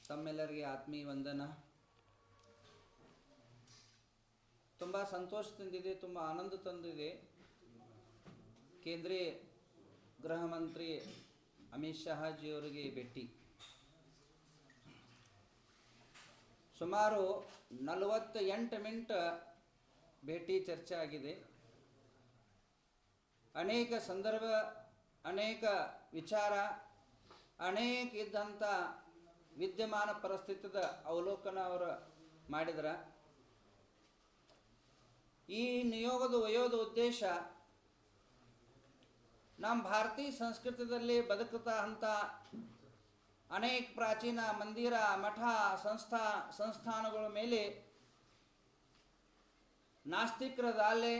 ತಮ್ಮೆಲ್ಲರಿಗೆ ಆತ್ಮೀಯ ವಂದನ. ತುಂಬ ಸಂತೋಷ ತಂದಿದೆ, ತುಂಬ ಆನಂದ ತಂದಿದೆ. ಕೇಂದ್ರೀಯ ಗೃಹ ಮಂತ್ರಿ ಅಮಿತ್ ಶಹಾಜಿಯವರಿಗೆ ಭೇಟಿ ಸುಮಾರು 48 ಮಿನಿಟ್ ಭೇಟಿ ಚರ್ಚೆ ಆಗಿದೆ. ಅನೇಕ ಸಂದರ್ಭ, ಅನೇಕ ವಿಚಾರ, ಅನೇಕ ಇದ್ದಂಥ ವಿದ್ಯಮಾನ ಪರಿಸ್ಥಿತಿದ ಅವಲೋಕನ ಅವರು ಮಾಡಿದ್ರ. ಈ ನಿಯೋಗದ ಒಯ್ಯೋದ ಉದ್ದೇಶ ನಮ್ಮ ಭಾರತೀಯ ಸಂಸ್ಕೃತಿಯಲ್ಲಿ ಬದುಕುತ್ತಾ ಅಂತ ಅನೇಕ ಪ್ರಾಚೀನ ಮಂದಿರ, ಮಠ, ಸಂಸ್ಥಾನಗಳ ಮೇಲೆ ನಾಸ್ತಿಕರ ದಾಳಿ,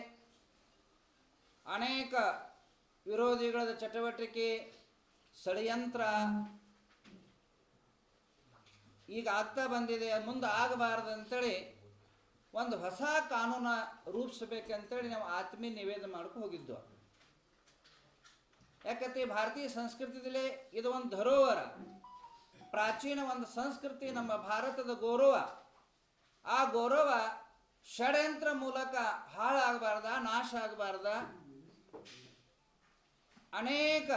ಅನೇಕ ವಿರೋಧಿಗಳ ಚಟುವಟಿಕೆ, ಷಡ್ಯಂತ್ರ ಈಗ ಆಗ್ತಾ ಬಂದಿದೆ. ಮುಂದೆ ಆಗಬಾರದು ಅಂತೇಳಿ ಒಂದು ಹೊಸ ಕಾನೂನು ರೂಪಿಸಬೇಕಂತೇಳಿ ನಾವು ಆತ್ಮೀಯ ನಿವೇದನೆ ಮಾಡ್ಕೊಂಡು ಹೋಗಿದ್ದು. ಯಾಕಂತೆ ಭಾರತೀಯ ಸಂಸ್ಕೃತಿಯಲ್ಲಿ ಇದು ಒಂದು ಧರೋಹರ, ಪ್ರಾಚೀನ ಒಂದು ಸಂಸ್ಕೃತಿ, ನಮ್ಮ ಭಾರತದ ಗೌರವ. ಆ ಗೌರವ ಷಡ್ಯಂತ್ರ ಮೂಲಕ ಹಾಳಾಗಬಾರ್ದ, ನಾಶ ಆಗಬಾರ್ದ. ಅನೇಕ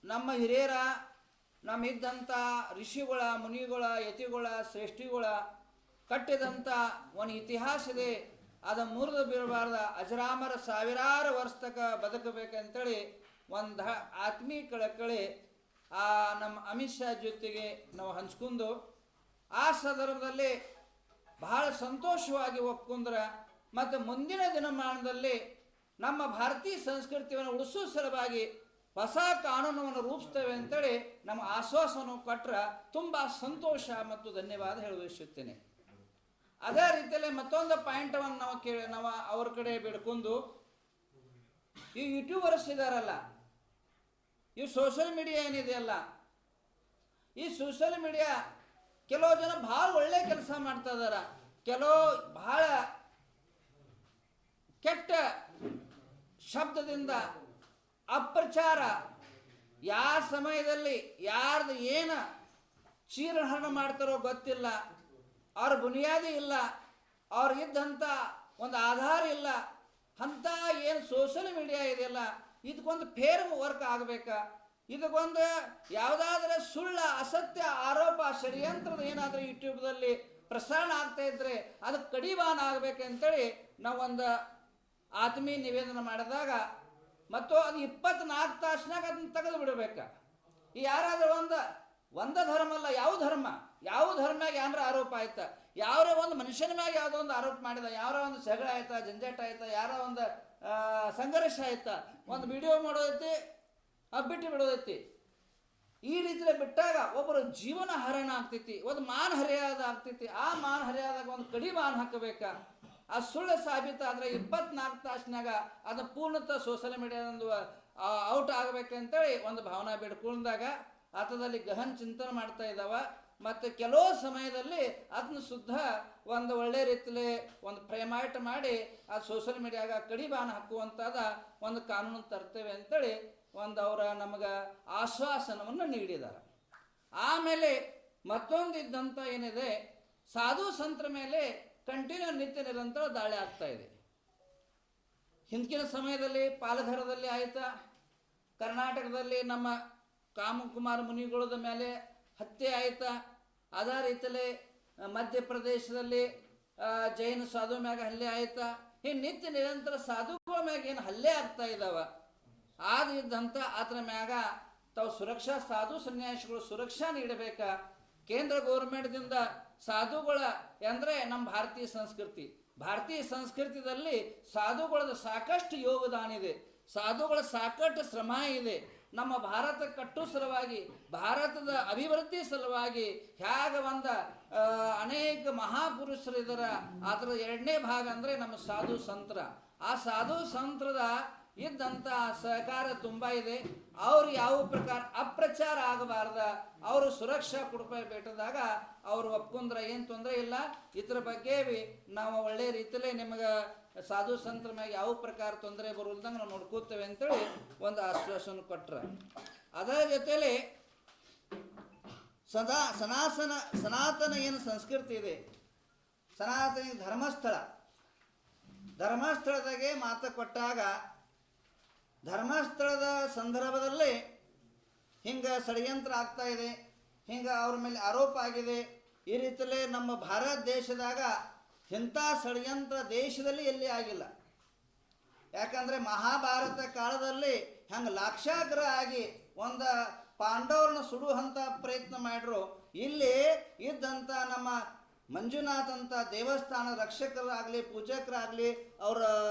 ನಮ್ಮ ಹಿರಿಯರ, ನಮ್ಮಿದ್ದಂಥ ಋಷಿಗಳ, ಮುನಿಗಳ, ಯತಿಗಳ, ಶ್ರೇಷ್ಠಿಗಳ ಕಟ್ಟಿದಂಥ ಒಂದು ಇತಿಹಾಸ ಇದೆ. ಅದು ಮುರಿದು ಬೀಳಬಾರ್ದ, ಅಜರಾಮರ ಸಾವಿರಾರು ವರ್ಷ ತನಕ ಬದುಕಬೇಕಂತೇಳಿ ಒಂದು ಆತ್ಮೀಯ ಕಳಕಳಿ ಆ ನಮ್ಮ ಅಮಿತ್ ಶಾ ಜೊತೆಗೆ ನಾವು ಹಂಚ್ಕೊಂಡು ಆ ಸಂದರ್ಭದಲ್ಲಿ ಬಹಳ ಸಂತೋಷವಾಗಿ ಒಪ್ಕೊಂಡ್ರ. ಮತ್ತು ಮುಂದಿನ ದಿನಮಾನದಲ್ಲಿ ನಮ್ಮ ಭಾರತೀಯ ಸಂಸ್ಕೃತಿಯನ್ನು ಉಳಿಸುವ ಸಲುವಾಗಿ ಹೊಸ ಕಾನೂನನ್ನು ರೂಪಿಸ್ತೇವೆ ಅಂತೇಳಿ ನಮ್ಮ ಆಶ್ವಾಸವನ್ನು ಕೊಟ್ಟರೆ ತುಂಬ ಸಂತೋಷ ಮತ್ತು ಧನ್ಯವಾದ ಹೇಳುತ್ತೇನೆ. ಅದೇ ರೀತಿಯಲ್ಲಿ ಮತ್ತೊಂದು ಪಾಯಿಂಟವನ್ನು ನಾವು ಅವ್ರ ಕಡೆ ಬಿಡ್ಕೊಂಡು, ಈ ಯೂಟ್ಯೂಬರ್ಸ್ ಇದಾರಲ್ಲ, ಈ ಸೋಷಿಯಲ್ ಮೀಡಿಯಾ ಏನಿದೆಯಲ್ಲ, ಈ ಸೋಷಿಯಲ್ ಮೀಡಿಯಾ ಕೆಲವು ಜನ ಭಾಳ ಒಳ್ಳೆ ಕೆಲಸ ಮಾಡ್ತಾ ಇದಾರ, ಕೆಲವು ಬಹಳ ಕೆಟ್ಟ ಶಬ್ದದಿಂದ ಅಪ್ರಚಾರ, ಯಾವ ಸಮಯದಲ್ಲಿ ಯಾರ್ದು ಏನು ಚೀರಹರಣ ಮಾಡ್ತಾರೋ ಗೊತ್ತಿಲ್ಲ, ಅವ್ರ ಬುನಿಯಾದಿ ಇಲ್ಲ, ಅವ್ರಿಗಿದ್ದಂಥ ಒಂದು ಆಧಾರ ಇಲ್ಲ. ಅಂಥ ಏನು ಸೋಷಿಯಲ್ ಮೀಡಿಯಾ ಇದೆಯಲ್ಲ, ಇದಕ್ಕೊಂದು ಫೇರ್ ವರ್ಕ್ ಆಗಬೇಕಾ, ಇದಕ್ಕೊಂದು ಯಾವುದಾದ್ರೆ ಸುಳ್ಳ, ಅಸತ್ಯ ಆರೋಪ, ಷಡ್ಯಂತ್ರದ ಏನಾದರೂ ಯೂಟ್ಯೂಬ್ದಲ್ಲಿ ಪ್ರಸಾರ ಆಗ್ತಾ ಇದ್ರೆ ಅದಕ್ಕೆ ಕಡಿವಾಣ ಆಗಬೇಕಂತೇಳಿ ನಾವೊಂದು ಆತ್ಮೀಯ ನಿವೇದನೆ ಮಾಡಿದಾಗ, ಮತ್ತು ಅದು 24 ತಾಸಿನಾಗ ಅದನ್ನು ತೆಗೆದು ಬಿಡಬೇಕು. ಈ ಯಾರಾದರೂ ಒಂದು ಧರ್ಮ ಅಲ್ಲ, ಯಾವ ಧರ್ಮ್ಯಾಗ ಏನಾರ ಆರೋಪ ಆಯ್ತಾ, ಯಾವ್ರೇ ಒಂದು ಮನುಷ್ಯನ ಮ್ಯಾಗ ಯಾವುದೋ ಒಂದು ಆರೋಪ ಮಾಡಿದ, ಯಾರ ಒಂದು ಜಗಳ ಆಯ್ತಾ, ಜಂಜಾಟ ಆಯ್ತಾ, ಯಾರೋ ಒಂದು ಸಂಘರ್ಷ ಆಯ್ತಾ, ಒಂದು ವಿಡಿಯೋ ಮಾಡೋದೈತಿ, ಬಿಟ್ಟು ಬಿಡೋದೈತಿ. ಈ ರೀತಿಯಲ್ಲಿ ಬಿಟ್ಟಾಗ ಒಬ್ಬರು ಜೀವನ ಹರಣ ಆಗ್ತೈತಿ, ಒಂದು ಮಾನ ಹರಿಯಾದ ಆಗ್ತೈತಿ. ಆ ಮಾನ ಹರಿಯಾದಾಗ ಒಂದು ಕಡಿವಾಣ ಹಾಕಬೇಕಾ. ಆ ಸುಳ್ಳು ಸಾಬೀತಾದರೆ 24 ತಾಸಿನಾಗ ಅದು ಪೂರ್ಣತಃ ಸೋಷಿಯಲ್ ಮೀಡಿಯಾದೊಂದು ಔಟ್ ಆಗಬೇಕಂತೇಳಿ ಒಂದು ಭಾವನಾ ಬಿಡ್ಕೊಂಡಾಗ ಆತದಲ್ಲಿ ಗಹನ ಚಿಂತನೆ ಮಾಡ್ತಾ ಇದ್ದಾವ. ಮತ್ತು ಕೆಲವು ಸಮಯದಲ್ಲಿ ಅದನ್ನು ಶುದ್ಧ ಒಂದು ಒಳ್ಳೆ ರೀತಿಯಲ್ಲಿ ಒಂದು ಫ್ರೇಮೈಟ್ ಮಾಡಿ ಆ ಸೋಷಿಯಲ್ ಮೀಡಿಯಾಗ ಕಡಿವಾಣ ಹಾಕುವಂಥದ್ದು ಒಂದು ಕಾನೂನು ತರ್ತೇವೆ ಅಂತೇಳಿ ಒಂದು ಅವರ ನಮಗೆ ಆಶ್ವಾಸನವನ್ನು ನೀಡಿದ್ದಾರೆ. ಆಮೇಲೆ ಮತ್ತೊಂದು ಇದ್ದಂಥ ಏನಿದೆ, ಸಾಧು ಸಂತರ ಮೇಲೆ ಕಂಟಿನ್ಯೂ ನಿತ್ಯ ನಿರಂತರ ದಾಳಿ ಆಗ್ತಾ ಇದೆ. ಹಿಂದಿನ ಸಮಯದಲ್ಲಿ ಪಾಲಘರದಲ್ಲಿ ಆಯಿತಾ, ಕರ್ನಾಟಕದಲ್ಲಿ ನಮ್ಮ ಕಾಮಕುಮಾರ ಮುನಿಗಳದ ಮೇಲೆ ಹತ್ಯೆ ಆಯಿತಾ, ಅದೇ ರೀತಿಯಲ್ಲಿ ಮಧ್ಯಪ್ರದೇಶದಲ್ಲಿ ಜೈನ ಸಾಧು ಮ್ಯಾಗ ಹಲ್ಲೆ ಆಯಿತಾ. ಈ ನಿತ್ಯ ನಿರಂತರ ಸಾಧುಗಳ ಮ್ಯಾಗ ಏನು ಹಲ್ಲೆ ಆಗ್ತಾ ಇದ್ದಾವ, ಆದಿದ್ದಂಥ ಅದರ ಮ್ಯಾಗ ತಾವು ಸುರಕ್ಷಾ, ಸಾಧು ಸನ್ಯಾಸಿಗಳು ಸುರಕ್ಷಾ ನೀಡಬೇಕಾ. ಕೇಂದ್ರ ಗೌರ್ಮೆಂಟ್ದಿಂದ ಸಾಧುಗಳ ಅಂದರೆ ನಮ್ಮ ಭಾರತೀಯ ಸಂಸ್ಕೃತಿಯಲ್ಲಿ ಸಾಧುಗಳದ ಸಾಕಷ್ಟು ಯೋಗದಾನ ಇದೆ, ಸಾಧುಗಳ ಸಾಕಷ್ಟು ಶ್ರಮ ಇದೆ. ನಮ್ಮ ಭಾರತ ಕಟ್ಟು ಸಲುವಾಗಿ, ಭಾರತದ ಅಭಿವೃದ್ಧಿ ಸಲುವಾಗಿ ಹೇಗೆ ಒಂದು ಅನೇಕ ಮಹಾಪುರುಷರಿದ್ದರ, ಅದರ 2ನೇ ಭಾಗ ಅಂದರೆ ನಮ್ಮ ಸಾಧು ಸಂತರ. ಆ ಸಾಧು ಸಂತರದ ಇದ್ದಂಥ ಸಹಕಾರ ತುಂಬ ಇದೆ. ಅವ್ರು ಯಾವ ಪ್ರಕಾರ ಅಪ್ರಚಾರ ಆಗಬಾರ್ದ, ಅವರು ಸುರಕ್ಷಾ ಕೊಡಬೇಕಾದಾಗ ಅವರು ಒಪ್ಕೊಂಡ್ರೆ ಏನು ತೊಂದರೆ ಇಲ್ಲ. ಇದ್ರ ಬಗ್ಗೆ ನಾವು ಒಳ್ಳೆ ರೀತಿಯಲ್ಲೇ ನಿಮಗೆ ಸಾಧು ಸಂತರ ಮ್ಯಾಗ ಯಾವ ಪ್ರಕಾರ ತೊಂದರೆ ಬರುವುದಂಗೆ ನಾವು ನೋಡ್ಕೋತೇವೆ ಅಂತೇಳಿ ಒಂದು ಆಶ್ವಾಸನೆ ಕೊಟ್ರ. ಅದರ ಜೊತೆಯಲ್ಲಿ ಸನಾತನ ಏನು ಸಂಸ್ಕೃತಿ ಇದೆ, ಸನಾತನ ಧರ್ಮಸ್ಥಳದಾಗೆ ಮಾತು ಕೊಟ್ಟಾಗ ಧರ್ಮಸ್ಥಳದ ಸಂದರ್ಭದಲ್ಲಿ ಹಿಂಗೆ ಷಡ್ಯಂತ್ರ ಆಗ್ತಾ ಇದೆ, ಹಿಂಗೆ ಅವ್ರ ಮೇಲೆ ಆರೋಪ ಆಗಿದೆ. ಈ ರೀತಿಯಲ್ಲೇ ನಮ್ಮ ಭಾರತ ದೇಶದಾಗ ಇಂಥ ಷಡ್ಯಂತ್ರ ದೇಶದಲ್ಲಿ ಎಲ್ಲಿ ಆಗಿಲ್ಲ. ಯಾಕಂದರೆ ಮಹಾಭಾರತ ಕಾಲದಲ್ಲಿ ಹಂಗೆ ಲಾಕ್ಷಾಗ್ರ ಆಗಿ ಒಂದು ಪಾಂಡವರನ್ನ ಸುಡುವಂಥ ಪ್ರಯತ್ನ ಮಾಡ್ರು. ಇಲ್ಲಿ ಇದ್ದಂಥ ನಮ್ಮ ಮಂಜುನಾಥ್ ಅಂತ ದೇವಸ್ಥಾನ ರಕ್ಷಕರಾಗಲಿ, ಪೂಜಕರಾಗಲಿ, ಅವರ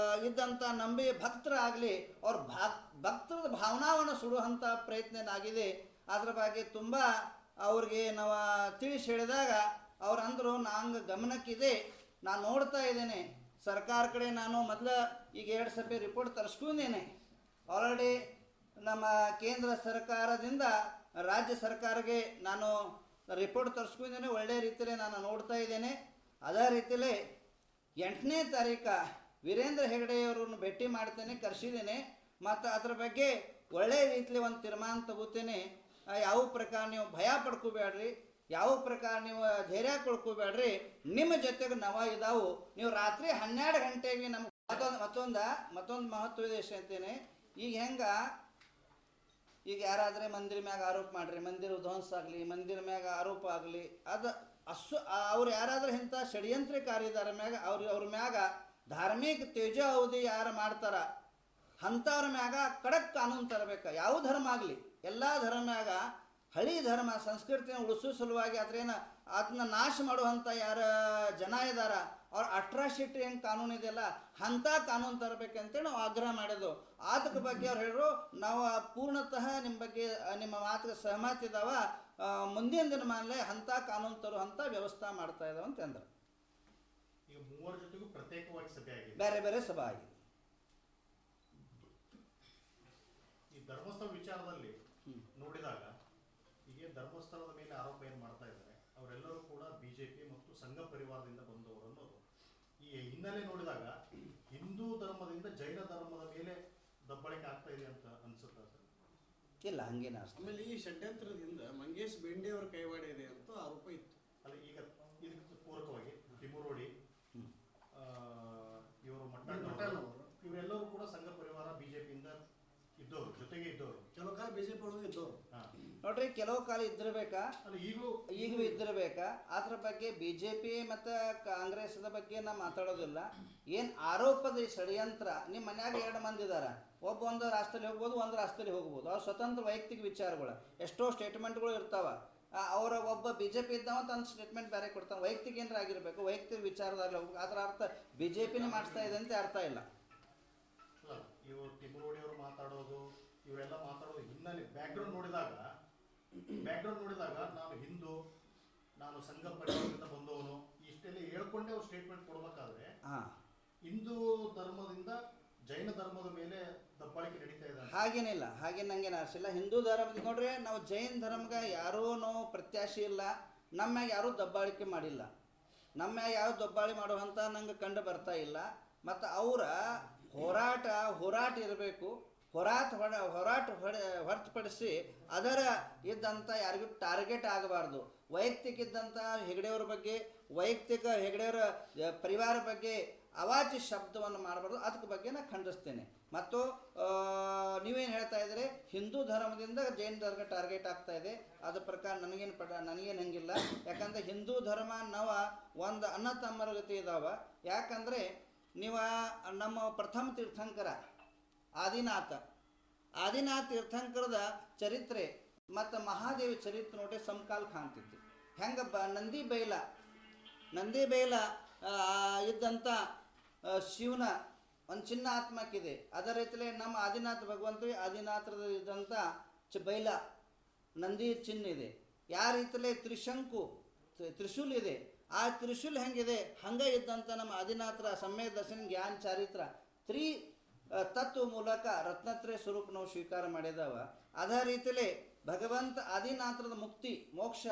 ಇದ್ದಂಥ ನಂಬಿ ಭಕ್ತರಾಗಲಿ, ಅವ್ರ ಭಕ್ತರ ಭಾವನಾವನ್ನು ಸುಡುವಂಥ ಪ್ರಯತ್ನ ಆಗಿದೆ. ಅದ್ರ ಬಗ್ಗೆ ತುಂಬ ಅವ್ರಿಗೆ ನಾವು ತಿಳಿಸಿ ಹೇಳಿದಾಗ ಅವ್ರು ಅಂದರು, ನಂಗೆ ಗಮನಕ್ಕಿದೆ, ನಾನು ನೋಡ್ತಾ ಇದ್ದೇನೆ ಸರ್ಕಾರ ಕಡೆ. ನಾನು ಮೊದಲು ಈಗ 2 ಸಭೆ ರಿಪೋರ್ಟ್ ತರಿಸ್ಕೊಂಡೇನೆ. ಆಲ್ರೆಡಿ ನಮ್ಮ ಕೇಂದ್ರ ಸರ್ಕಾರದಿಂದ ರಾಜ್ಯ ಸರ್ಕಾರಕ್ಕೆ ನಾನು ರಿಪೋರ್ಟ್ ತರಿಸ್ಕೊಂಡಿದ್ದೇನೆ. ಒಳ್ಳೆಯ ರೀತಿಯಲ್ಲಿ ನಾನು ನೋಡ್ತಾ ಇದ್ದೇನೆ. ಅದೇ ರೀತಿಯಲ್ಲಿ 8ನೇ ತಾರೀಕು ವೀರೇಂದ್ರ ಹೆಗಡೆಯವರನ್ನು ಭೇಟಿ ಮಾಡ್ತೇನೆ, ಕರೆಸಿದ್ದೇನೆ. ಮತ್ತು ಅದ್ರ ಬಗ್ಗೆ ಒಳ್ಳೆಯ ರೀತಿಯಲ್ಲಿ ಒಂದು ತೀರ್ಮಾನ ತಗೋತೇನೆ. ಯಾವ ಪ್ರಕಾರ ನೀವು ಭಯ ಪಡ್ಕೋಬೇಡ್ರಿ, ಯಾವ ಪ್ರಕಾರ ನೀವು ಧೈರ್ಯ ಕೊಡ್ಕೋಬೇಡ್ರಿ, ನಿಮ್ಮ ಜೊತೆಗೆ ನಾವು ಇದಾವು. ನೀವು ರಾತ್ರಿ 12 ಗಂಟೆಗೆ ನಮ್ಗೆ ಮತ್ತೊಂದು ಮಹತ್ವ ಇದೆ ಅಂತೇನೆ. ಈಗ ಹೆಂಗೆ ಈಗ ಯಾರಾದರೆ ಮಂದಿರ ಮ್ಯಾಗ ಆರೋಪ ಮಾಡ್ರಿ, ಮಂದಿರ ಧ್ವಂಸ ಆಗಲಿ, ಮಂದಿರ ಮ್ಯಾಗ ಆರೋಪ ಆಗಲಿ, ಅದು ಅವ್ರು ಯಾರಾದ್ರೂ ಇಂಥ ಷಡ್ಯಂತ್ರಕಾರಿದಾರ ಮ್ಯಾಗ ಅವ್ರ ಮ್ಯಾಗ ಧಾರ್ಮಿಕ ತೇಜಾವಧಿ ಯಾರು ಮಾಡ್ತಾರ ಅಂಥವ್ರ ಮ್ಯಾಗ ಖಡಕ್ ಕಾನೂನು ತರಬೇಕು. ಯಾವ ಧರ್ಮ ಆಗಲಿ, ಎಲ್ಲ ಧರ್ಮ ಮ್ಯಾಗ ಹಳಿ ಧರ್ಮ ಸಂಸ್ಕೃತಿಯನ್ನು ಉಳಿಸೋ ಸಲುವಾಗಿ ಅದನ್ನ ನಾಶ ಮಾಡುವಂಥ ಯಾರ ಜನ ಇದ್ದಾರ ಅವ್ರ ಅಟ್ರಾಸಿಟಿ ಹೆಂಗೆ ಕಾನೂನು ಇದೆಯಲ್ಲ ಅಂಥ ಕಾನೂನು ತರಬೇಕಂತೇಳಿ ನಾವು ಆಗ್ರಹ ಮಾಡಿದ್ವು. ಅದಕ್ಕೆ ಬಗ್ಗೆ ಅವ್ರು ಹೇಳಿದ್ರು, ನಾವು ಪೂರ್ಣತಃ ನಿಮ್ಮ ಬಗ್ಗೆ ನಿಮ್ಮ ಮಾತಿಗೆ ಸಹಮತಿ ಇದ್ದಾವ, ಮುಂದಿನ ದಿನಮಾನಲೇ ಅಂಥ ಕಾನೂನು ತರುವಂಥ ವ್ಯವಸ್ಥೆ ಮಾಡ್ತಾ ಇದ್ದಾವೆ ಅಂತಂದ್ರೆ. ಈಗ ಮೂವರ ಜೊತೆಗೂ ಪ್ರತ್ಯೇಕವಾಗಿ ಸಭೆ ಆಗಿದೆ, ಬೇರೆ ಬೇರೆ ಸಭೆ ಆಗಿದೆ. ಈ ಧರ್ಮಸ್ಥಳ ವಿಚಾರದಲ್ಲಿ ನೋಡಿದಾಗ ಈಗ ಧರ್ಮಸ್ಥಳದ ಮೇಲೆ ಆರೋಪ ಏನು ಮಾಡ್ತಾ ಇದ್ದಾರೆ ಅವರೆಲ್ಲರೂ ಕೂಡ ಬಿಜೆಪಿ ಮತ್ತು ಸಂಘ ಪರಿವಾರದಿಂದ ಬಂದವರು ಅನ್ನೋದು ಈ ಹಿನ್ನೆಲೆ ನೋಡಿದಾಗ ಹಿಂದೂ ಧರ್ಮದಿಂದ ಜೈನ ಧರ್ಮದ ಮೇಲೆ ದಬ್ಬಾಳಿಕೆ ಆಗ್ತಾ ಇದೆ ಅಂತ ಅನ್ಸುತ್ತಾ ಸರ್? ಇಲ್ಲ, ಹಂಗೇನ. ಆಮೇಲೆ ಈ ಷಡ್ಯಂತ್ರದಿಂದ ಮಂಗೇಶ್ ಬೆಂಡೆ ಅವರ ಕೈವಾಡ ಇದೆ ಅಂತ ಆರೋಪ ಇತ್ತು. ಅಲ್ಲ, ಈಗ ಇದಕ್ಕೆ ಪೂರಕವಾಗಿ ತಿಮುರೋಡಿ, ಇವರು ಮಟ್ಟಣ್ಣವರು, ಇವರೆಲ್ಲರೂ ಕೂಡ ಸಂಘ ಪರಿವಾರ ಬಿಜೆಪಿಯಿಂದ ಇದ್ದವರು, ಜೊತೆಗೆ ಇದ್ದವರು, ಕೆಲವು ಕಾಲ ಬಿಜೆಪಿ ಒಳಗೆ ಇದ್ದವರು. ನೋಡ್ರಿ, ಕೆಲವು ಕಾಲ ಇದ್ದಿರ್ಬೇಕಾ, ಈಗಲೂ ಇದ್ದಿರ್ಬೇಕಾ. ಅದ್ರ ಬಗ್ಗೆ ಬಿಜೆಪಿ ಮತ್ತು ಕಾಂಗ್ರೆಸ್ದ ಬಗ್ಗೆ ನಾ ಮಾತಾಡೋದಿಲ್ಲ. ಏನು ಆರೋಪದ ಷಡ್ಯಂತ್ರ, ನಿಮ್ಮ ಮನ್ಯಾಗ 2 ಮಂದಿ ಇದ್ದಾರೆ, ಒಂದು ರಾಷ್ಟ್ರದಲ್ಲಿ ಹೋಗ್ಬೋದು, ಒಂದು ರಾಷ್ಟ್ರದಲ್ಲಿ ಹೋಗ್ಬೋದು. ಅವ್ರ ಸ್ವತಂತ್ರ ವೈಯಕ್ತಿಕ ವಿಚಾರಗಳು, ಎಷ್ಟೋ ಸ್ಟೇಟ್ಮೆಂಟ್ಗಳು ಇರ್ತಾವೆ. ಅವರ ಒಬ್ಬ ಬಿಜೆಪಿ ಇದ್ದಾವ ತನ್ನ ಸ್ಟೇಟ್ಮೆಂಟ್ ಬೇರೆ ಕೊಡ್ತಾನೆ. ವೈಯಕ್ತಿಕ ಏನಾರ ಆಗಿರಬೇಕು, ವೈಯಕ್ತಿಕ ವಿಚಾರದಲ್ಲಿ ಹೋಗ್ಬೇಕು. ಅದರ ಅರ್ಥ ಬಿಜೆಪಿನೇ ಮಾಡಿಸ್ತಾ ಇದೆ ಅಂತ ಅರ್ಥ ಇಲ್ಲ. ಇವರು ತಿಮುರೋಡಿ ಅವರು ಮಾತಾಡೋದು, ಇವರೆಲ್ಲ ಮಾತಾಡೋದು ಹಿನ್ನೆಲೆ ಬ್ಯಾಕ್ಗ್ರೌಂಡ್ ನೋಡಿದಾಗ ನಾನು ಹಿಂದೂ, ನಾನು ಸಂಘ ಪರಿವಾರದಿಂದ ಬಂದವನು, ಇಷ್ಟೆಲ್ಲ ಹೇಳ್ಕೊಂಡೆ ಅವ್ರು ಸ್ಟೇಟ್ಮೆಂಟ್ ಕೊಡ್ಬೇಕಾದ್ರೆ ಹಿಂದೂ ಧರ್ಮದಿಂದ ಜೈನ ಧರ್ಮದ ಮೇಲೆ ದಬ್ಬಾಳಿಕೆ ನಡೀತಾ ಇದೆ. ಹಾಗೇನಿಲ್ಲ, ಹಾಗೇನಂಗೇನು ಅನಿಸಿಲ್ಲ. ಹಿಂದೂ ಧರ್ಮದ ನೋಡ್ರಿ, ನಾವು ಜೈನ ಧರ್ಮಕ್ಕೆ ಯಾರೂ ನಾವು ಪ್ರತ್ಯಾಶೆ ಇಲ್ಲ, ನಮ್ಮ ಮ್ಯಾಗ ಯಾರೂ ದಬ್ಬಾಳಿಕೆ ಮಾಡಿಲ್ಲ, ನಮ್ಮ ಮ್ಯಾಗ ಯಾವ ದಬ್ಬಾಳಿ ಮಾಡುವಂಥ ನಂಗೆ ಕಂಡು ಬರ್ತಾ ಇಲ್ಲ. ಮತ್ತು ಅವರ ಹೋರಾಟ ಇರಬೇಕು. ಹೊರತುಪಡಿಸಿ ಅದರ ಇದ್ದಂಥ ಯಾರಿಗೂ ಟಾರ್ಗೆಟ್ ಆಗಬಾರ್ದು. ವೈಯಕ್ತಿಕ ಇದ್ದಂಥ ಹೆಗಡೆಯವ್ರ ಬಗ್ಗೆ, ವೈಯಕ್ತಿಕ ಹೆಗಡೆಯವರ ಪರಿವಾರ ಬಗ್ಗೆ ಅವಾಚ್ಯ ಶಬ್ದವನ್ನು ಮಾಡಬಾರ್ದು. ಅದಕ್ಕೆ ಬಗ್ಗೆ ನಾನು ಖಂಡಿಸ್ತೇನೆ. ಮತ್ತು ನೀವೇನು ಹೇಳ್ತಾ ಇದ್ದೀರಿ, ಹಿಂದೂ ಧರ್ಮದಿಂದ ಜೈನ ಧರ್ಮ ಟಾರ್ಗೆಟ್ ಆಗ್ತಾ ಇದೆ, ಅದ್ರ ಪ್ರಕಾರ ನನಗೇನು ಹಂಗಿಲ್ಲ. ಯಾಕಂದರೆ ಹಿಂದೂ ಧರ್ಮ ನಾವು ಒಂದು ಅಣ್ಣ ತಮ್ಮರ ಗತಿ ಇದ್ದಾವೆ. ಯಾಕಂದರೆ ನೀವು ನಮ್ಮ ಪ್ರಥಮ ತೀರ್ಥಂಕರ ಆದಿನಾಥ ತೀರ್ಥಂಕರದ ಚರಿತ್ರೆ ಮತ್ತು ಮಹಾದೇವಿ ಚರಿತ್ರೆ ನೋಡಿ ಸಮಕಾಲ ಕಾಣ್ತಿತ್ತು. ಹೆಂಗೆ ನಂದಿ ಬೈಲ ಇದ್ದಂಥ ಶಿವನ ಒಂದು ಚಿನ್ನ ಆತ್ಮಕ್ಕಿದೆ. ಅದೇ ರೀತಿಯಲ್ಲಿ ನಮ್ಮ ಆದಿನಾಥ ಭಗವಂತ ಆದಿನಾಥದ ಇದ್ದಂಥ ಬೈಲ ನಂದಿ ಚಿನ್ನ ಇದೆ. ಯಾವ ರೀತಿಯಲ್ಲಿ ತ್ರಿಶೂಲ್ ಇದೆ. ಆ ತ್ರಿಶೂಲ್ ಹೆಂಗಿದೆ ಹಂಗೆ ಇದ್ದಂಥ ನಮ್ಮ ಆದಿನಾಥರ ಸಮ್ಯಕ್ ದರ್ಶನ ಜ್ಞಾನ ಚಾರಿತ್ರ ತತ್ವ ಮೂಲಕ ರತ್ನತ್ರಯ ಸ್ವರೂಪ ನಾವು ಸ್ವೀಕಾರ ಮಾಡಿದಾವ. ಅದೇ ರೀತಿಯಲ್ಲಿ ಭಗವಂತ ಆದಿನಾಥರದ ಮುಕ್ತಿ ಮೋಕ್ಷ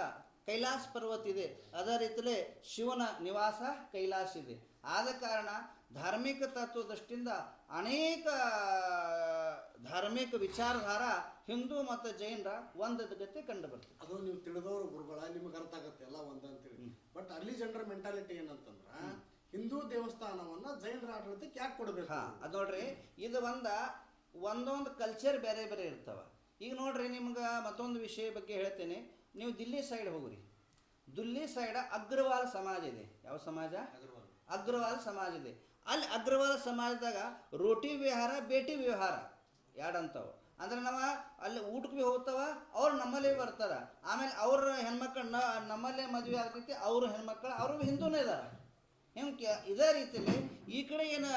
ಕೈಲಾಸ ಪರ್ವತ ಇದೆ. ಅದೇ ರೀತಿಯಲ್ಲಿ ಶಿವನ ನಿವಾಸ ಕೈಲಾಸ ಇದೆ. ಆದ ಕಾರಣ ಧಾರ್ಮಿಕ ತತ್ವ ದೃಷ್ಟಿಯಿಂದ ಅನೇಕ ಧಾರ್ಮಿಕ ವಿಚಾರಧಾರ ಹಿಂದೂ ಮತ್ತು ಜೈನರ ಒಂದದ ಗತಿ ಕಂಡು ಬರ್ತದೆ. ಅದು ನೀವು ತಿಳಿದವರು ಗುರುಗಳ ನಿಮ್ಗೆ ಅರ್ಥ ಆಗತ್ತೆ ಎಲ್ಲ ಅಂತೇಳಿ. ಬಟ್ ಅಲ್ಲಿ ಜನರ ಮೆಂಟಾಲಿಟಿ ಏನಂತಂದ್ರ ಹಿಂದೂ ದೇವಸ್ಥಾನವನ್ನ ಜೈನರ ಆಡಳಿತಕ್ಕೆ ಯಾಕೆ ಕೊಡಬೇಕು? ಅದು ನೋಡ್ರಿ, ಇದು ಒಂದೊಂದು ಕಲ್ಚರ್ ಬೇರೆ ಬೇರೆ ಇರ್ತಾವ. ಈಗ ನೋಡ್ರಿ, ನಿಮ್ಗೆ ಮತ್ತೊಂದು ವಿಷಯ ಬಗ್ಗೆ ಹೇಳ್ತೇನೆ. ನೀವು ದಿಲ್ಲಿ ಸೈಡ್ ಹೋಗ್ರಿ, ದಿಲ್ಲಿ ಸೈಡ್ ಅಗ್ರವಾಲ್ ಸಮಾಜ ಇದೆ. ಯಾವ ಸಮಾಜ? ಅಗ್ರವಾಲ್ ಸಮಾಜ ಇದೆ. ಅಲ್ಲಿ ಅಗ್ರವಾಲ್ ಸಮಾಜದಾಗ ರೋಟಿ ವ್ಯವಹಾರ, ಬೇಟಿ ವ್ಯವಹಾರ ಎರಡಂತವು. ಅಂದ್ರೆ ನಾವು ಅಲ್ಲಿ ಊಟಕ್ಕೆ ಭೀ ಹೋಗ್ತಾವ, ಅವ್ರು ನಮ್ಮಲ್ಲೇ ಬರ್ತಾರ. ಆಮೇಲೆ ಅವ್ರ ಹೆಣ್ಮಕ್ಳು ನಮ್ಮಲ್ಲೇ ಮದುವೆ ಆಗ್ತೈತಿ, ಅವ್ರ ಹೆಣ್ಮಕ್ಳು ಅವರು ಹಿಂದೂನೇ ಇದಾರೆ. ಹಿಂಗೆ ಇದೇ ರೀತಿಯಲ್ಲಿ ಈ ಕಡೆ ಏನು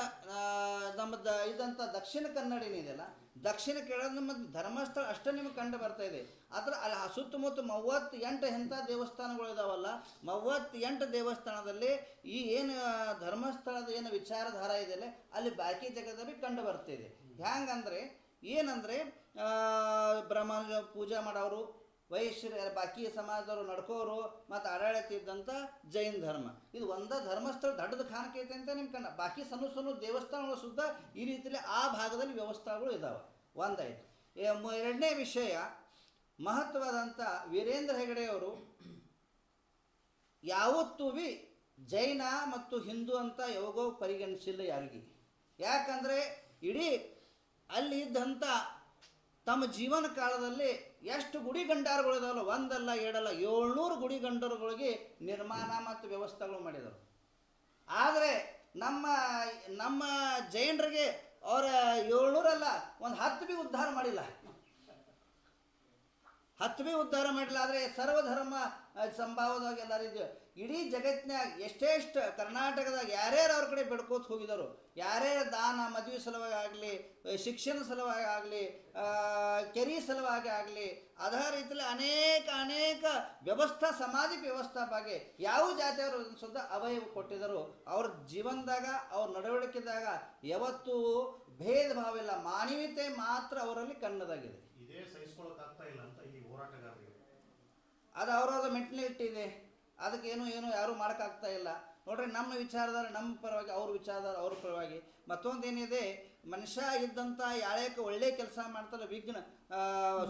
ನಮ್ಮದು ಇದಂಥ ದಕ್ಷಿಣ ಕನ್ನಡ ಏನಿದೆಯಲ್ಲ, ದಕ್ಷಿಣ ಕನ್ನಡ ನಮ್ಮ ಧರ್ಮಸ್ಥಳ ಅಷ್ಟೇ ನಿಮಗೆ ಕಂಡು ಬರ್ತಾ ಇದೆ. ಅದರ ಅಲ್ಲಿ ಸುತ್ತಮುತ್ತ 38 ಎಂಥ ದೇವಸ್ಥಾನಗಳು ಇದಾವಲ್ಲ, 38 ದೇವಸ್ಥಾನದಲ್ಲಿ ಈ ಏನು ಧರ್ಮಸ್ಥಳದ ಏನು ವಿಚಾರಧಾರ ಇದೆಯಲ್ಲ, ಅಲ್ಲಿ ಬಾಕಿ ಜಗದಲ್ಲಿ ಕಂಡು ಬರ್ತಿದೆ. ಹ್ಯಾಂಗಂದ್ರೆ ಏನಂದರೆ ಬ್ರಹ್ಮಣ ಪೂಜೆ ಮಾಡೋರು, ವೈಶ್ಯರು, ಬಾಕಿ ಸಮಾಜದವರು ನಡ್ಕೋರು, ಮತ್ತು ಆಡಳಿತ ಇದ್ದಂಥ ಜೈನ ಧರ್ಮ. ಇದು ಒಂದೇ ಧರ್ಮಸ್ಥಳ ದೊಡ್ಡದ ಕಾಣಿಕೆ ಐತೆ ಅಂತ ನಿಮ್ಗೆ ಕಂಡ. ಬಾಕಿ ಸಣ್ಣ ಸಣ್ಣ ದೇವಸ್ಥಾನಗಳು ಸುದ್ದ ಈ ರೀತಿಯಲ್ಲಿ ಆ ಭಾಗದಲ್ಲಿ ವ್ಯವಸ್ಥೆಗಳು ಇದ್ದಾವೆ. ಒಂದಾಯ್ತು. ಎರಡನೇ ವಿಷಯ, ಮಹತ್ವದಂಥ ವೀರೇಂದ್ರ ಹೆಗಡೆಯವರು ಯಾವತ್ತೂ ಭೀ ಜೈನ ಮತ್ತು ಹಿಂದೂ ಅಂತ ಯಾವಾಗೋ ಪರಿಗಣಿಸಿಲ್ಲ ಯಾರಿಗೆ. ಯಾಕಂದರೆ ಇಡೀ ಅಲ್ಲಿ ಇದ್ದಂಥ ತಮ್ಮ ಜೀವನ ಕಾಲದಲ್ಲಿ ಎಷ್ಟು ಗುಡಿ ಗಂಡಾರಗಳು ಇದಾವಲ್ಲ, ಒಂದಲ್ಲ ಎರಡಲ್ಲ 700 ಗುಡಿ ಗಂಡರುಗಳಿಗೆ ನಿರ್ಮಾಣ ಮತ್ತು ವ್ಯವಸ್ಥೆಗಳು ಮಾಡಿದರು. ಆದರೆ ನಮ್ಮ ಜೈನರಿಗೆ ಅವರ 700 ಅಲ್ಲ, ಒಂದು 10 ಭೀ ಉದ್ಧಾರ ಮಾಡಿಲ್ಲ. 10 ಭೀ ಉದ್ಧಾರ ಮಾಡಿಲ್ಲ. ಆದರೆ ಸರ್ವಧರ್ಮ ಸಂಭಾವದಾಗ ಎಲ್ಲರಿದ್ದು ಇಡೀ ಜಗತ್ತಿನಾಗ ಎಷ್ಟೆಷ್ಟು ಕರ್ನಾಟಕದಾಗ ಯಾರ್ಯಾರು ಅವ್ರ ಕಡೆ ಬೆಡ್ಕೋತ ಹೋಗಿದರು, ಯಾರ್ಯಾರು ದಾನ, ಮದುವೆ ಸಲುವಾಗಿ ಆಗಲಿ, ಶಿಕ್ಷಣ ಸಲುವಾಗಿ ಆಗಲಿ, ಕೆರೆ ಸಲುವಾಗಿ ಆಗಲಿ, ಅದೇ ರೀತಿಯಲ್ಲಿ ಅನೇಕ ವ್ಯವಸ್ಥಾ, ಸಾಮಾಜಿಕ ವ್ಯವಸ್ಥಾ ಬಗ್ಗೆ ಯಾವ ಜಾತಿಯವರು ಸುದ್ದ ಅವಯವ ಕೊಟ್ಟಿದ್ದರು. ಅವ್ರ ಜೀವನದಾಗ, ಅವ್ರ ನಡವಳಿಕೆದಾಗ ಯಾವತ್ತೂ ಭೇದ ಭಾವ ಇಲ್ಲ, ಮಾನವೀಯತೆ ಮಾತ್ರ ಅವರಲ್ಲಿ ಕಣ್ಣದಾಗಿದೆ. ಇದೇ ಸಹಿಸ್ಕೊಳ್ಳೋಕ್ಕಾಗ್ತಾ ಇಲ್ಲ ಅಂತ ಈ ಹೋರಾಟಗಾರರಿಗೆ ಅದು ಅವರವ್ರ ಮೆಂಟಲಿಟಿ ಇದೆ. ಅದಕ್ಕೇನು ಯಾರೂ ಮಾಡೋಕ್ಕಾಗ್ತಾ ಇಲ್ಲ. ನೋಡ್ರಿ, ನಮ್ಮ ವಿಚಾರದಾರ ನಮ್ಮ ಪರವಾಗಿ, ಅವ್ರ ವಿಚಾರದಾರ ಅವ್ರ ಪರವಾಗಿ. ಮತ್ತೊಂದೇನಿದೆ, ಮನುಷ್ಯ ಇದ್ದಂಥ ಯಾಳ್ಯಾಕೆ ಒಳ್ಳೆ ಕೆಲಸ ಮಾಡ್ತಾರೆ,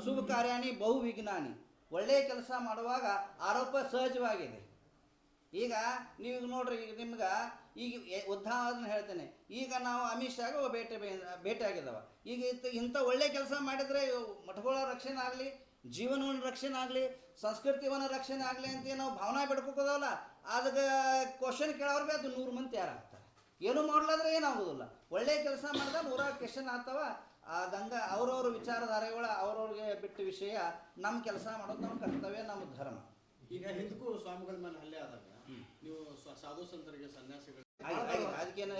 ಶುಭ ಕಾರ್ಯಾಣಿ ಬಹು ವಿಘ್ನಾನಿ. ಒಳ್ಳೆಯ ಕೆಲಸ ಮಾಡುವಾಗ ಆರೋಪ ಸಹಜವಾಗಿದೆ. ಈಗ ನೀವು ನೋಡ್ರಿ, ಈಗ ನಿಮ್ಗೆ ಈಗ ಉದಾಹರಣೆ ಹೇಳ್ತೇನೆ. ಈಗ ನಾವು ಅಮಿತ್ ಶಾಗ ಭೇಟಿ ಆಗಿದ್ದಾವ. ಈಗ ಇಂಥ ಒಳ್ಳೆ ಕೆಲಸ ಮಾಡಿದರೆ ಮಠಗಳ ರಕ್ಷಣೆ ಆಗಲಿ, ಜೀವನವನ್ನು ರಕ್ಷಣೆ ಆಗಲಿ, ಸಂಸ್ಕೃತಿವನ್ನ ರಕ್ಷಣೆ ಆಗಲಿ ಅಂತ ನಾವು ಭಾವನೆ ಬಿಡ್ಕೋದಲ್ಲ. ಅದಕ್ಕೆ ಕ್ವಶನ್ ಕೇಳೋರು ಭೀ ಅದು 100 ಮಂದಿ ತಯಾರಾಗ್ತಾರೆ. ಏನೂ ಮಾಡ್ಲಾದ್ರೆ ಏನಾಗೋದಿಲ್ಲ. ಒಳ್ಳೆ ಕೆಲಸ ಮಾಡಿದಾಗ 100 ಕ್ವಶನ್ ಆಗ್ತಾವ. ಗಂಗಾ ಅವ್ರವ್ರ ವಿಚಾರಧಾರೆಗಳ ಅವ್ರವ್ರಿಗೆ ಬಿಟ್ಟ ವಿಷಯ. ನಮ್ಮ ಕೆಲಸ ಮಾಡೋದು ನಮ್ಮ ಕರ್ತವ್ಯ, ನಮ್ಮ ಧರ್ಮ. ಈಗ ಹಿಂದಕ್ಕೂ ಸ್ವಾಮಿಗಳ ಮೇಲೆ ಹಲ್ಲೆ ಆದಾಗ ನೀವು ಸಾಧು ಸಂತರಿಗೆ, ಸನ್ಯಾಸಿಗಳು ಅದಕ್ಕೇನು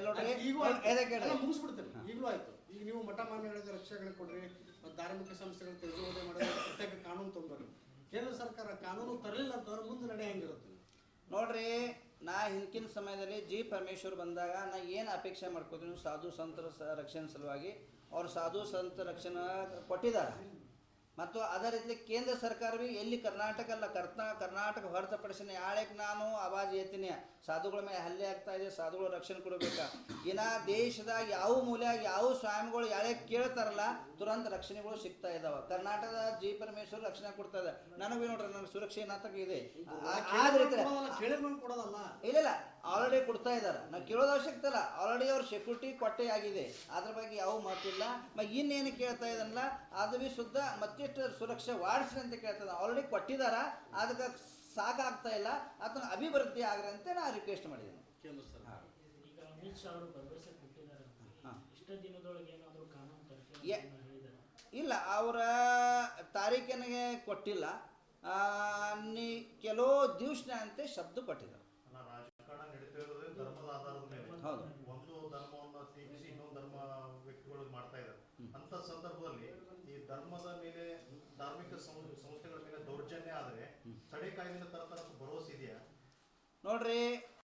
ಮುಗಿಸ್ಬಿಡ್ತೀರಿ. ಈಗಲೂ ಆಯ್ತು. ಈಗ ನೀವು ಮಠ ಮಾನ್ಯಗಳಿಗೆ ರಕ್ಷಣೆ ಕೊಡ್ರಿ, ಮತ್ತು ಧಾರ್ಮಿಕ ಸಂಸ್ಥೆಗಳು ತೆರವುಗೊಳಿಸಿ ಮಾಡೋದು ಪ್ರತ್ಯೇಕ ಕಾನೂನು ತಂದ್ರಿ. ಕೇಂದ್ರ ಸರ್ಕಾರ ಕಾನೂನು ತರಲಿಲ್ಲ ಅಂತಂದ್ರೆ ಮುಂದೆ ನಡೆ ಹೆಂಗಿರುತ್ತೆ? ನೋಡ್ರಿ, ನಾ ಹಿಂದಿನ ಸಮಯದಲ್ಲಿ ಜಿ ಪರಮೇಶ್ವರ್ ಬಂದಾಗ ನಾ ಏನು ಅಪೇಕ್ಷೆ ಮಾಡ್ಕೋತೀನಿ, ಸಾಧು ಸಂತರ ರಕ್ಷಣೆ ಸಲುವಾಗಿ ಅವ್ರು ಸಾಧು ಸಂತ ರಕ್ಷಣೆ ಕೊಟ್ಟಿದ್ದಾರೆ. ಮತ್ತು ಅದೇ ರೀತಿ ಕೇಂದ್ರ ಸರ್ಕಾರವೇ ಎಲ್ಲಿ ಕರ್ನಾಟಕ ಅಲ್ಲ, ಕರ್ನಾಟಕ ಹೊರತುಪಡಿಸಿನ ಯಾಳಕ್ಕೆ ನಾನು ಆವಾಜ್ ಎತ್ತೀನಿ, ಸಾಧುಗಳ ಮೇಲೆ ಹಲ್ಲೆ ಆಗ್ತಾ ಇದೆ, ಸಾಧುಗಳು ರಕ್ಷಣೆ ಕೊಡಬೇಕಾ. ಇನ್ನು ದೇಶದಾಗ ಯಾವ ಮೂಲೆಯಾಗ ಯಾವ ಸ್ವಾಮಿಗಳು ಯಾಳಕ್ಕೆ ಕೇಳ್ತಾರಲ್ಲ, ತುರಂತ ರಕ್ಷಣೆಗಳು ಸಿಗ್ತಾ ಇದಾವೆ. ಕರ್ನಾಟಕದ ಜಿ ಪರಮೇಶ್ವರ್ ರಕ್ಷಣೆ ಕೊಡ್ತಾ ಇದೆ. ನನಗೆ ನೋಡ್ರಿ, ನನ್ನ ಸುರಕ್ಷೆ ಏನಾತಕ ಇದೆ. ಕೊಡೋದಲ್ಲ, ಇಲ್ಲ ಆಲ್ರೆಡಿ ಕೊಡ್ತಾ ಇದ್ದಾರೆ. ನಾವು ಕೇಳೋದು ಅವಶ್ಯಕತೆ ಇಲ್ಲ. ಆಲ್ರೆಡಿ ಅವ್ರ ಸೆಕ್ಯೂರಿಟಿ ಕೊಟ್ಟೆ ಆಗಿದೆ. ಅದ್ರ ಬಗ್ಗೆ ಯಾವ ಮಾತಿಲ್ಲ. ಇನ್ನೇನು ಕೇಳ್ತಾ ಇದನ್ನಲ್ಲ, ಅದು ಭೀ ಶುದ್ಧ ಮತ್ತಿಷ್ಟು ಸುರಕ್ಷೆ ವಾಡಿಸ್ರಿ ಅಂತ ಕೇಳ್ತದೆ. ಆಲ್ರೆಡಿ ಕೊಟ್ಟಿದಾರ, ಅದಕ್ಕೆ ಸಾಕಾಗ್ತಾ ಇಲ್ಲ. ಅದನ್ನ ಅಭಿವೃದ್ಧಿ ಆಗ್ರಿ ಅಂತ ನಾನು ರಿಕ್ವೆಸ್ಟ್ ಮಾಡಿದ್ದೀನಿ. ಕೇಂದ್ರ ಸರ್ಕಾರ ಈಗ ಅಮಿತ್ ಶಾ ಅವರು ಭರವಸೆ ಕೊಟ್ಟಿದ್ದಾರೆ. ಇಷ್ಟ ದಿನದೊಳಗೆ ಏನಾದರೂ ಕಾನೂನು ತರ್ತೀವಿ ಹೇಳಿದ್ದಾರೆ? ಇಲ್ಲ, ಅವರ ತಾರೀಖಿನಿಗೆ ಕೊಟ್ಟಿಲ್ಲ. ಕೆಲವು ದಿವಸ ಅಂತ ಶಬ್ದ ಕೊಟ್ಟಿದ್ದಾರೆ. ರಾಜಕಾರಣ ನಡೀತಿರೋದೇ ಧರ್ಮದ ಆಧಾರದ ಮೇಲೆ. ಹೌದು, ಒಂದು ಧರ್ಮವನ್ನು ಟೀಕಿಸಿ ಇನ್ನೊಂದು ಧರ್ಮ ವ್ಯಕ್ತಿಗಳು ಮಾಡ್ತಾ ಇದ್ದಾರೆ. ಅಂತ ಸಂದರ್ಭದಲ್ಲಿ ಈ ಧರ್ಮದ ಮೇಲೆ, ಧಾರ್ಮಿಕ ಸಂಸ್ಥೆಗಳ ಮೇಲೆ ದೌರ್ಜನ್ಯ ಆದರೆ ತಡೆ ಕಾಯ್ದೆನ ತರತರ ಭರವಸೆ ಇದೆಯಾ? ನೋಡ್ರಿ,